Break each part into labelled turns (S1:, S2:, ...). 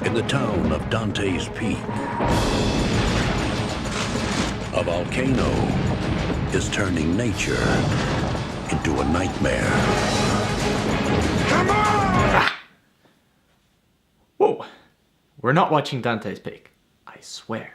S1: In the town of Dante's Peak, a volcano is turning nature into a nightmare.
S2: Come on!
S3: Whoa, we're not watching Dante's Peak, I swear.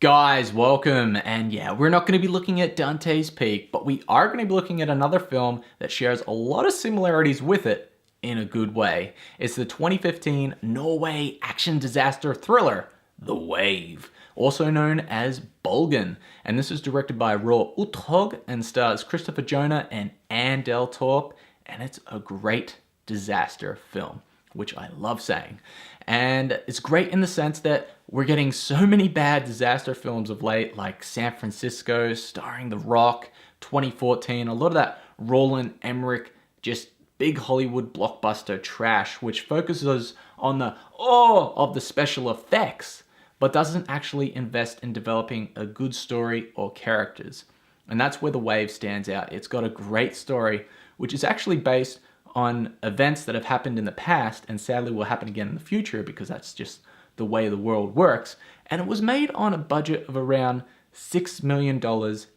S3: Guys, welcome, and yeah, we're not going to be looking at Dante's Peak, but we are going to be looking at another film that shares a lot of similarities with it in a good way. It's the 2015 Norway action disaster thriller, The Wave, also known as Bulgen, and this is directed by Roar Uthaug and stars Christopher Jonah and Anne Del Torp, and it's a great disaster film, which I love saying. And it's great in the sense that we're getting so many bad disaster films of late, like San Francisco, starring The Rock, 2014, a lot of that Roland Emmerich, just big Hollywood blockbuster trash, which focuses on the awe of the special effects, but doesn't actually invest in developing a good story or characters. And that's where The Wave stands out. It's got a great story, which is actually based on events that have happened in the past and sadly will happen again in the future because that's just the way the world works. And it was made on a budget of around $6 million,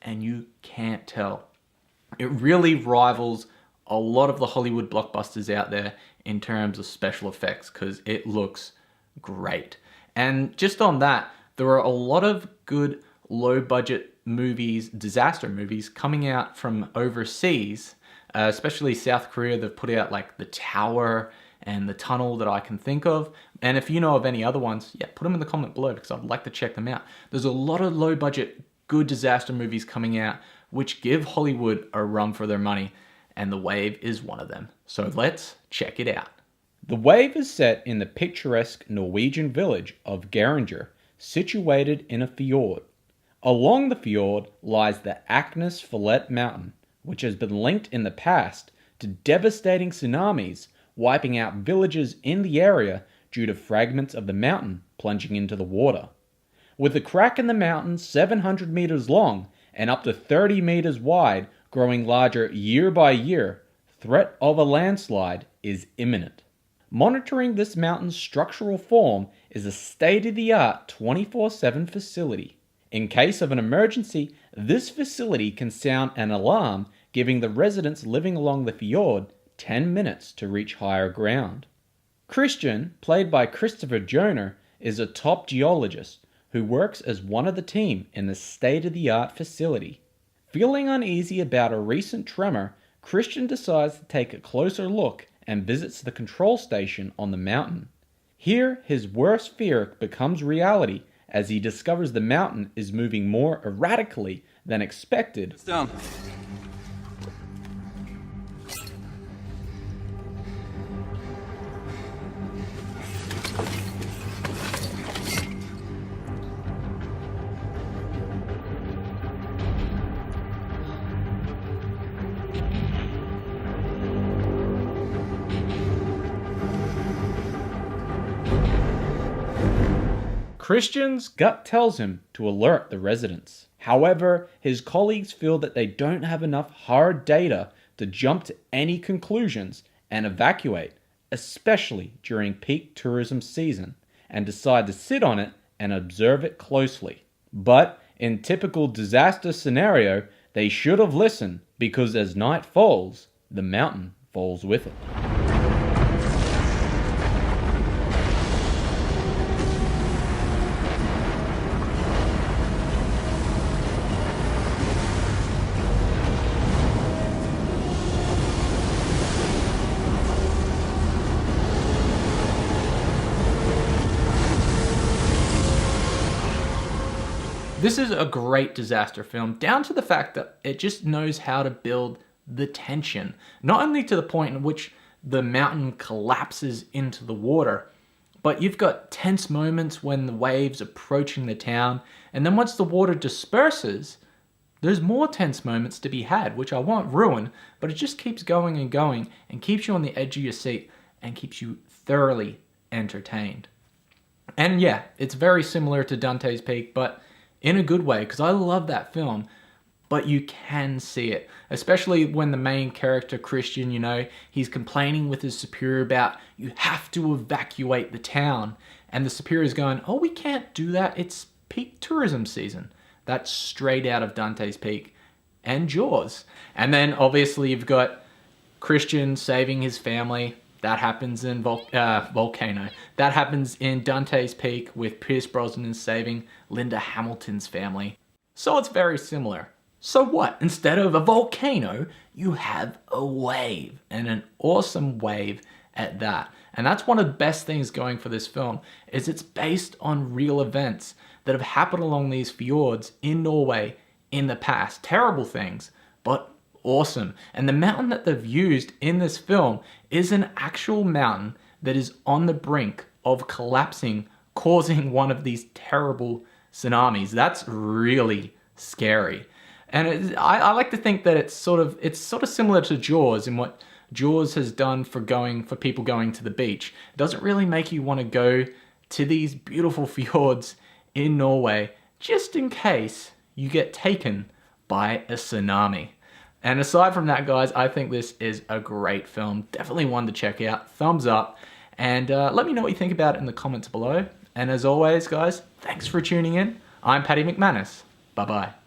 S3: and you can't tell. It really rivals a lot of the Hollywood blockbusters out there in terms of special effects because it looks great. And just on that, there are a lot of good low budget movies, disaster movies coming out from overseas. Especially South Korea, they've put out like The Tower and The Tunnel that I can think of. And if you know of any other ones, yeah, put them in the comment below because I'd like to check them out. There's a lot of low budget, good disaster movies coming out which give Hollywood a run for their money, and The Wave is one of them. So let's check it out.
S4: The Wave is set in the picturesque Norwegian village of Geiranger, situated in a fjord. Along the fjord lies the Aknes Fillet Mountain, which has been linked in the past to devastating tsunamis, wiping out villages in the area due to fragments of the mountain plunging into the water. With the crack in the mountain 700 meters long and up to 30 meters wide, growing larger year by year, threat of a landslide is imminent. Monitoring this mountain's structural form is a state-of-the-art 24/7 facility. In case of an emergency, this facility can sound an alarm, giving the residents living along the fjord 10 minutes to reach higher ground. Christian, played by Christopher Jonah, is a top geologist who works as one of the team in the state-of-the-art facility. Feeling uneasy about a recent tremor, Christian decides to take a closer look and visits the control station on the mountain. Here, his worst fear becomes reality as he discovers the mountain is moving more erratically than expected.
S2: It's down.
S4: Christian's gut tells him to alert the residents. However, his colleagues feel that they don't have enough hard data to jump to any conclusions and evacuate, especially during peak tourism season, and decide to sit on it and observe it closely. But in typical disaster scenario, they should have listened because as night falls, the mountain falls with it.
S3: This is a great disaster film, down to the fact that it just knows how to build the tension. Not only to the point in which the mountain collapses into the water, but you've got tense moments when the waves approaching the town, and then once the water disperses, there's more tense moments to be had, which I won't ruin, but it just keeps going and keeps you on the edge of your seat and keeps you thoroughly entertained. And yeah, it's very similar to Dante's Peak, but in a good way, because I love that film. but you can see it, especially when the main character, Christian, he's complaining with his superior about, you have to evacuate the town. And the superior's going, oh, we can't do that. It's peak tourism season. That's straight out of Dante's Peak and Jaws. And then obviously you've got Christian saving his family. That happens in Volcano. That happens in Dante's Peak with Pierce Brosnan saving Linda Hamilton's family. So it's very similar. So what? Instead of a volcano, you have a wave, and an awesome wave at that. And that's one of the best things going for this film, is it's based on real events that have happened along these fjords in Norway in the past. Terrible things, but awesome. And the mountain that they've used in this film is an actual mountain that is on the brink of collapsing, causing one of these terrible tsunamis. That's really scary. And I like to think that it's sort of similar to Jaws in what Jaws has done for people going to the beach. It doesn't really make you want to go to these beautiful fjords in Norway just in case you get taken by a tsunami. And aside from that, guys, I think this is a great film. Definitely one to check out. Thumbs up. And let me know what you think about it in the comments below. And as always, guys, thanks for tuning in. I'm Paddy McManus. Bye-bye.